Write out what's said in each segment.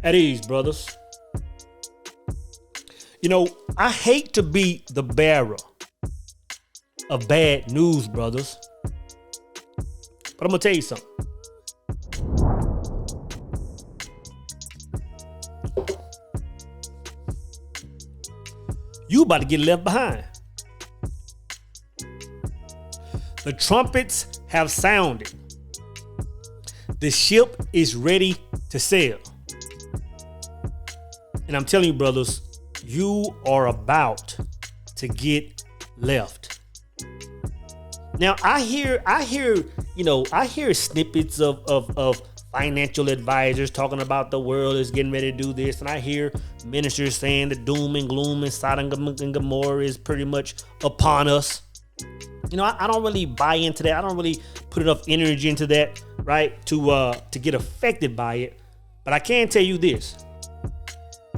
At ease, brothers. You know, I hate to be the bearer of bad news, brothers. But I'm going to tell you something. You about to get left behind. The trumpets have sounded. The ship is ready to sail. And I'm telling you, brothers, you are about to get left. Now, I hear snippets of financial advisors talking about the world is getting ready to do this. And I hear ministers saying the doom and gloom and Sodom and Gomorrah is pretty much upon us. You know, I don't really buy into that. I don't really put enough energy into that, right, to get affected by it. But I can tell you this,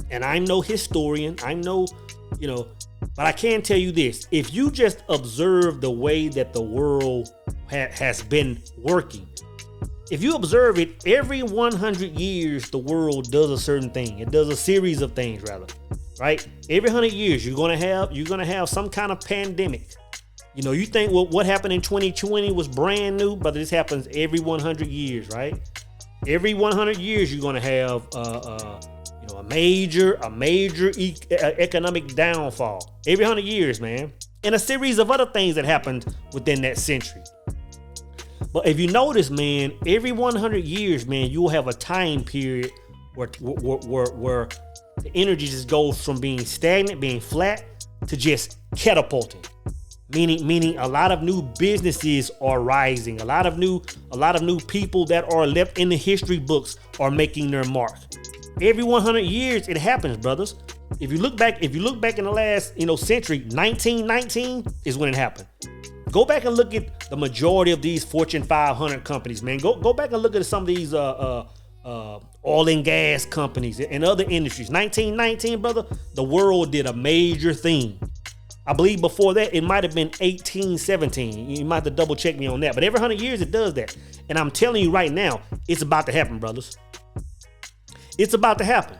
and I'm no historian. But I can tell you this. If you just observe the way that the world has been working, if you observe it, every 100 years, the world does a certain thing. It does a series of things, rather, right? Every 100 years, you're gonna have some kind of pandemic. You know, you think what happened in 2020 was brand new, but this happens every 100 years, right? Every 100 years, you're gonna have a major economic downfall. Every 100 years, man, and a series of other things that happened within that century. But if you notice, man, every 100 years, man, you will have a time period where the energy just goes from being stagnant, being flat, to just catapulting. Meaning a lot of new businesses are rising. A lot of new people that are left in the history books are making their mark. Every 100 years it happens, brothers. If you look back in the last, century, 1919 is when it happened. Go back and look at the majority of these Fortune 500 companies, man. Go back and look at some of these oil and gas companies and other industries. 1919, brother, the world did a major thing. I believe before that, it might have been 1817. You might have to double check me on that. But every 100 years, it does that. And I'm telling you right now, it's about to happen, brothers. It's about to happen.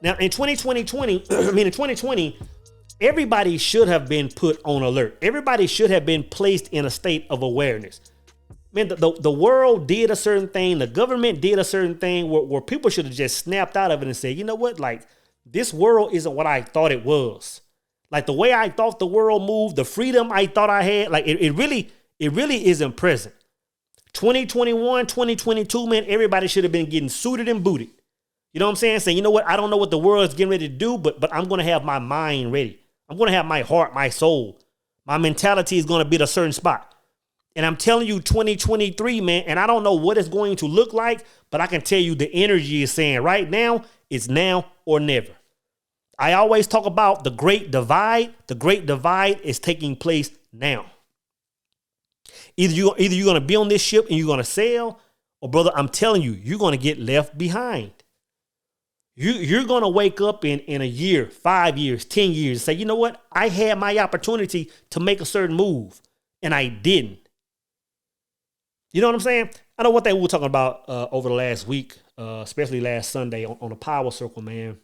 Now, in 2020, everybody should have been put on alert. Everybody should have been placed in a state of awareness. Man, the world did a certain thing. The government did a certain thing where people should have just snapped out of it and said, you know what? Like, this world isn't what I thought it was. Like, the way I thought the world moved, the freedom I thought I had, like, it really isn't present. 2021, 2022, man, everybody should have been getting suited and booted. You know what I'm saying? Saying, you know what? I don't know what the world is getting ready to do, but I'm going to have my mind ready. I'm going to have my heart, my soul. My mentality is going to be at a certain spot. And I'm telling you, 2023, man, and I don't know what it's going to look like, but I can tell you the energy is saying right now, it's now or never. I always talk about the great divide. The great divide is taking place now. Either you're going to be on this ship and you're going to sail, or brother, I'm telling you, you're going to get left behind. You're going to wake up in a year, 5 years, 10 years, and say, you know what? I had my opportunity to make a certain move, and I didn't. You know what I'm saying? I know one thing we were talking about over the last week, especially last Sunday on the Power Circle, man,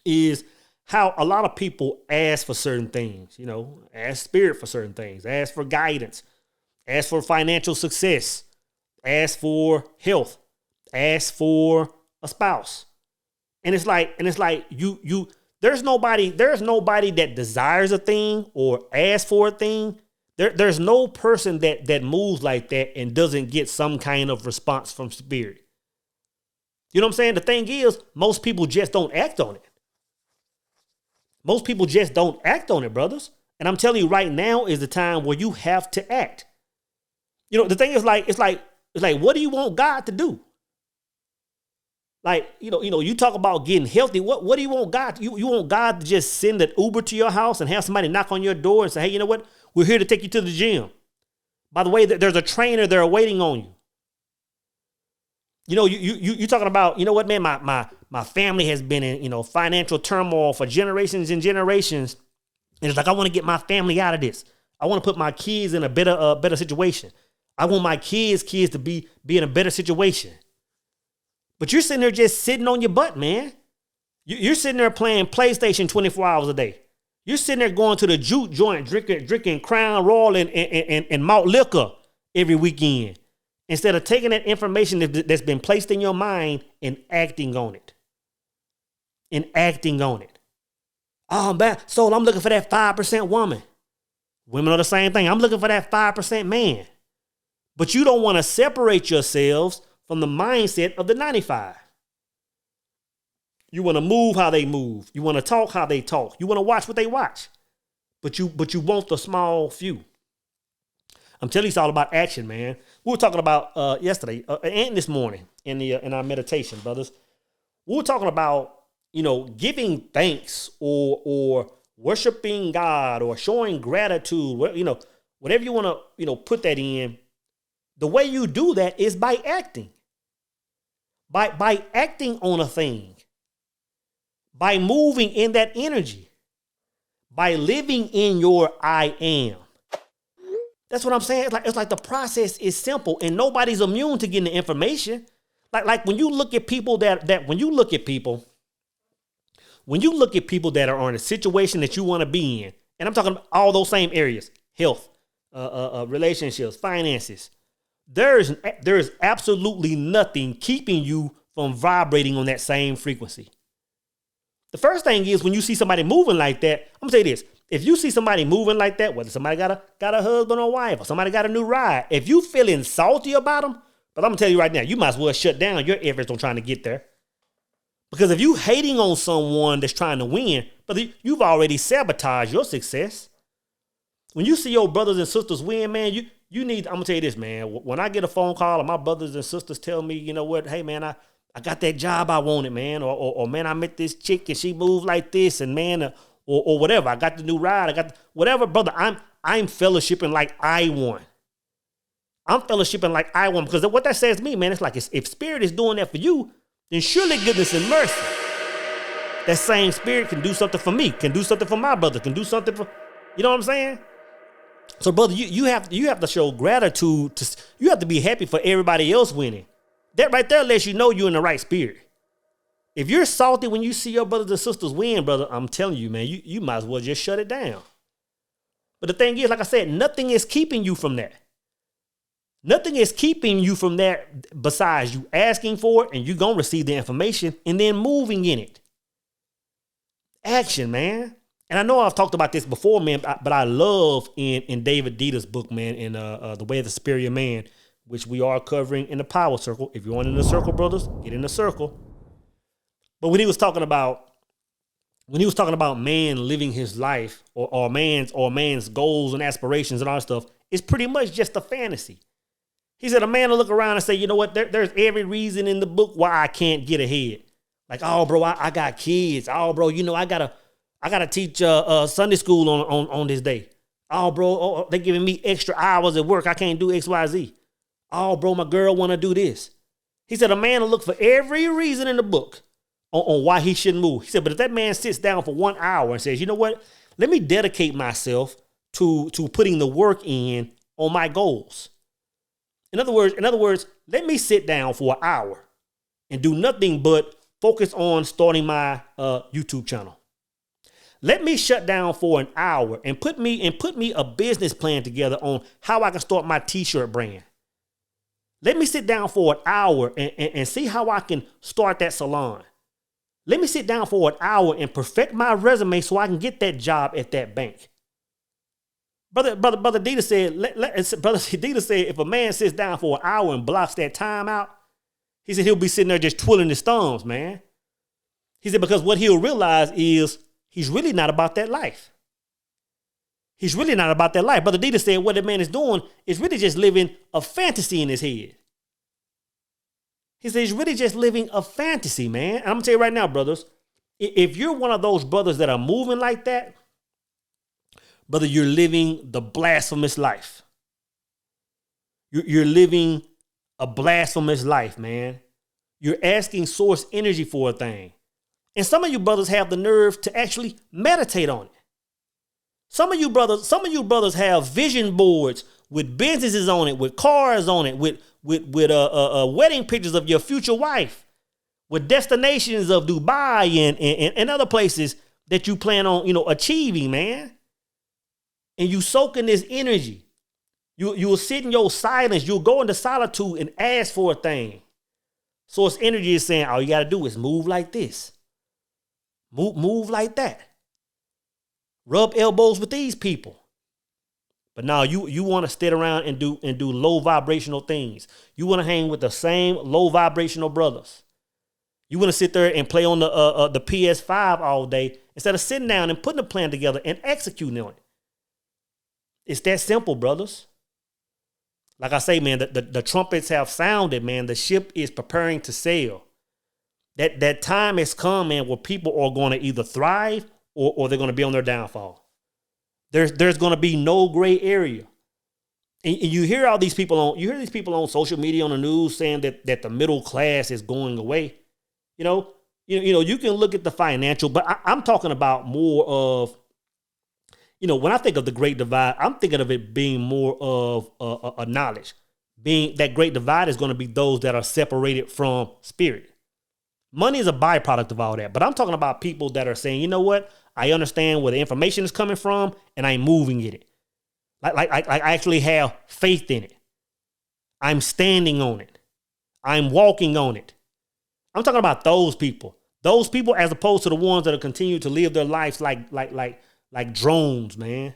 is how a lot of people ask for certain things, ask spirit for certain things, ask for guidance, ask for financial success, ask for health, ask for a spouse. And it's like you there's nobody that desires a thing or asks for a thing. There's no person that moves like that and doesn't get some kind of response from spirit. You know what I'm saying? The thing is, most people just don't act on it. Most people just don't act on it, brothers. And I'm telling you right now is the time where you have to act. The thing is it's like, what do you want God to do? Like, you talk about getting healthy. What do you want God? You want God to just send an Uber to your house and have somebody knock on your door and say, hey, you know what? We're here to take you to the gym. By the way, there's a trainer there waiting on you. You talking about, you know what, man, my family has been in, financial turmoil for generations and generations. And it's like, I want to get my family out of this. I want to put my kids in a better situation. I want my kids to be in a better situation. But you're sitting there just sitting on your butt, man. You're sitting there playing PlayStation 24 hours a day. You're sitting there going to the juke joint, drinking Crown Royal and malt liquor every weekend, instead of taking that information that's been placed in your mind and acting on it. Oh, man, so I'm looking for that 5% woman. Women are the same thing. I'm looking for that 5% man. But you don't want to separate yourselves from the mindset of the 95. You want to move how they move. You want to talk how they talk. You want to watch what they watch. But you want the small few. I'm telling you, it's all about action, man. We were talking about yesterday and this morning in our meditation, brothers. We were talking about, giving thanks or worshiping God or showing gratitude. Whatever you want to, put that in. The way you do that is by acting. By acting on a thing. By moving in that energy. By living in your I am. That's what I'm saying. It's like the process is simple and nobody's immune to getting the information. Like when you look at people when you look at people that are in a situation that you want to be in, and I'm talking about all those same areas, health, relationships, finances, there's absolutely nothing keeping you from vibrating on that same frequency. The first thing is when you see somebody moving like that, I'm gonna say this. If you see somebody moving like that, whether somebody got a husband or wife, or somebody got a new ride, if you feeling salty about them, but I'm gonna tell you right now, you might as well shut down your efforts on trying to get there. Because if you hating on someone that's trying to win, but you've already sabotaged your success. When you see your brothers and sisters win, man, you need, I'm gonna tell you this, man. When I get a phone call and my brothers and sisters tell me, you know what, hey man, I got that job I wanted, man, or man, I met this chick and she moved like this, and man, or whatever. I got the new ride. Whatever, brother. I'm fellowshipping like I won. I'm fellowshipping like I won, because what that says to me, man, it's like if Spirit is doing that for you, then surely goodness and mercy. That same Spirit can do something for me, can do something for my brother, can do something for, you know what I'm saying? So, brother, you have to show gratitude. You have to be happy for everybody else winning. That right there lets you know you're in the right spirit. If you're salty when you see your brothers and sisters win, brother, I'm telling you, man, you might as well just shut it down. But the thing is, like I said, nothing is keeping you from that. Nothing is keeping you from that besides you asking for it, and you're going to receive the information and then moving in it. Action, man. And I know I've talked about this before, man, but I love in David Dieter's book, man, in The Way of the Superior Man, which we are covering in the Power Circle. If you're in the circle, brothers, get in the circle. But when he was talking about man living his life or man's goals and aspirations and all that stuff, it's pretty much just a fantasy. He said a man will look around and say, you know what, there's every reason in the book why I can't get ahead. Like, oh, bro, I got kids. Oh, bro, I gotta teach Sunday school on this day. Oh, bro, they giving me extra hours at work. I can't do X, Y, Z. Oh, bro, my girl want to do this. He said a man will look for every reason in the book on why he shouldn't move. He said, but if that man sits down for 1 hour and says, you know what, let me dedicate myself to putting the work in on my goals. In other words, let me sit down for an hour and do nothing but focus on starting my YouTube channel. Let me shut down for an hour and put me a business plan together on how I can start my t-shirt brand. Let me sit down for an hour and see how I can start that salon. Let me sit down for an hour and perfect my resume so I can get that job at that bank. Brother Dieter said, if a man sits down for an hour and blocks that time out, he said he'll be sitting there just twiddling his thumbs, man. He said, because what he'll realize is he's really not about that life. He's really not about that life. Brother Dieter said what that man is doing is really just living a fantasy in his head. He said he's really just living a fantasy, man. And I'm going to tell you right now, brothers, if you're one of those brothers that are moving like that, brother, you're living the blasphemous life. You're living a blasphemous life, man. You're asking source energy for a thing. And some of you brothers have the nerve to actually meditate on it. Some of you brothers have vision boards with businesses on it, with cars on it, with wedding pictures of your future wife. with destinations of Dubai and other places that you plan on, achieving, man. And you soak in this energy. You will sit in your silence. You'll go into solitude and ask for a thing. So its energy is saying, all you got to do is move like this. Move like that. Rub elbows with these people. But now you want to sit around and do low vibrational things. You want to hang with the same low vibrational brothers. You want to sit there and play on the PS5 all day instead of sitting down and putting a plan together and executing on it. It's that simple, brothers. Like I say, man, the trumpets have sounded, man. The ship is preparing to sail. That time has come, man, where people are going to either thrive or they're going to be on their downfall. There's going to be no gray area. And you hear all these people on social media, on the news saying that the middle class is going away. You can look at the financial, but I'm talking about more of, when I think of the Great Divide, I'm thinking of it being more of a knowledge. Being that Great Divide is going to be those that are separated from spirit. Money is a byproduct of all that, but I'm talking about people that are saying, you know what? I understand where the information is coming from, and I'm moving in it. Like I actually have faith in it. I'm standing on it. I'm walking on it. I'm talking about those people. Those people, as opposed to the ones that are continue to live their lives like drones, man.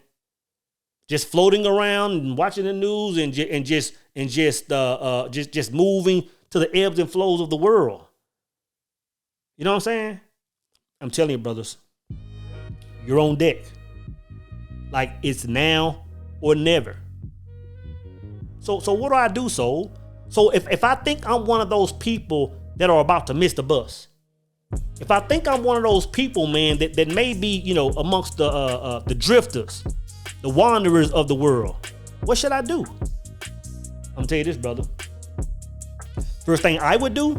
Just floating around and watching the news and just moving to the ebbs and flows of the world. You know what I'm saying? I'm telling you, brothers, you're on deck. Like it's now or never. So what do I do, soul? So if I think I'm one of those people that are about to miss the bus, if I think I'm one of those people, man, that may be, amongst the drifters, the wanderers of the world, what should I do? I'm gonna tell you this, brother. First thing I would do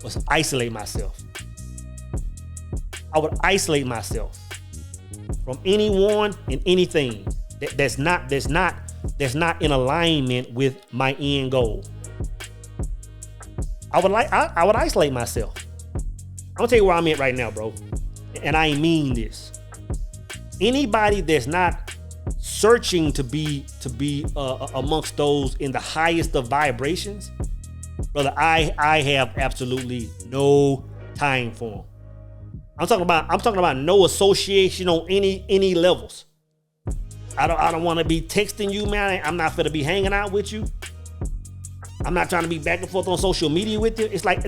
was isolate myself. I would isolate myself from anyone and anything that's not in alignment with my end goal. I would isolate myself. I'm gonna tell you where I'm at right now, bro. And I mean this. Anybody that's not searching to be amongst those in the highest of vibrations, brother, I have absolutely no time for them. I'm talking about no association on any levels. I don't want to be texting you, man. I'm not finna be hanging out with you. I'm not trying to be back and forth on social media with you. It's like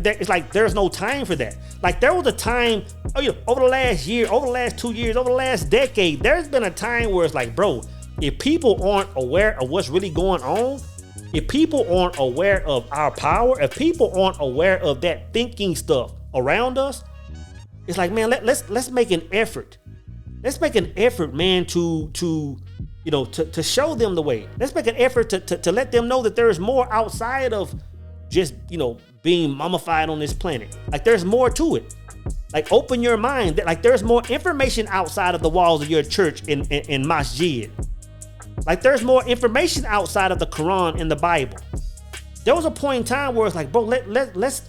there's no time for that. Like there was a time, over the last year, over the last 2 years, over the last decade, there's been a time where it's like, bro, if people aren't aware of what's really going on, if people aren't aware of our power, if people aren't aware of that thinking stuff around us, it's like, man, let's make an effort. Let's make an effort, man, to show them the way. Let's make an effort to let them know that there's more outside of just, being mummified on this planet. Like there's more to it. Like open your mind. Like there's more information outside of the walls of your church in masjid. Like there's more information outside of the Quran and the Bible. There was a point in time where it's like, bro, let's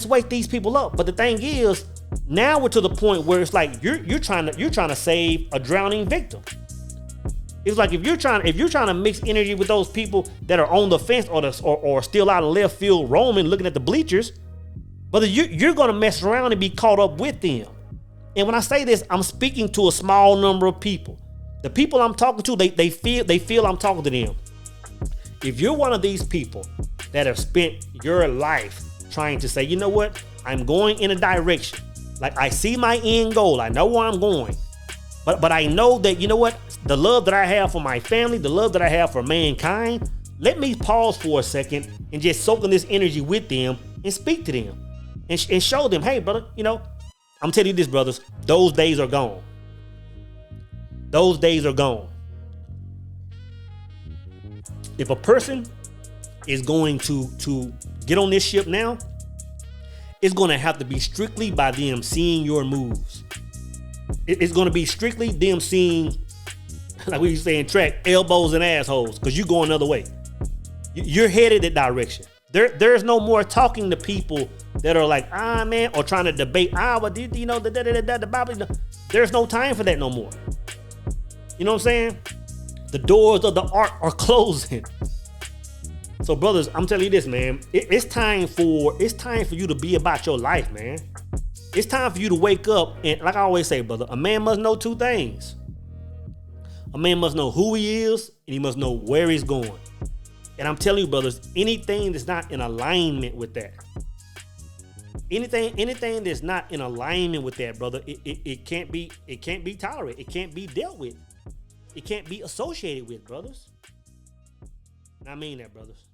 wake these people up. But the thing is, now we're to the point where it's like you're trying to save a drowning victim. It's like if you're trying to mix energy with those people that are on the fence or still out of left field roaming, looking at the bleachers, but you're gonna mess around and be caught up with them. And when I say this, I'm speaking to a small number of people. The people I'm talking to, they feel I'm talking to them. If you're one of these people that have spent your life trying to say, you know what, I'm going in a direction. Like I see my end goal. I know where I'm going. But I know that, you know what, the love that I have for my family, the love that I have for mankind, let me pause for a second and just soak in this energy with them and speak to them and show them, hey, brother, I'm telling you this, brothers, those days are gone. Those days are gone. If a person is going to get on this ship now, it's going to have to be strictly by them seeing your moves. It's going to be strictly them seeing, like we say in track, elbows and assholes, because you're going another way. You're headed that direction. There's no more talking to people that are like, man, or trying to debate, but you know, the Bible. There's no time for that no more. You know what I'm saying? The doors of the ark are closing. So brothers, I'm telling you this, man. It's time for you to be about your life, man. It's time for you to wake up, and like I always say, brother, a man must know two things. A man must know who he is, and he must know where he's going. And I'm telling you, brothers, anything that's not in alignment with that, anything that's not in alignment with that, brother, it can't be tolerated. It can't be dealt with. It can't be associated with, brothers. And I mean that, brothers.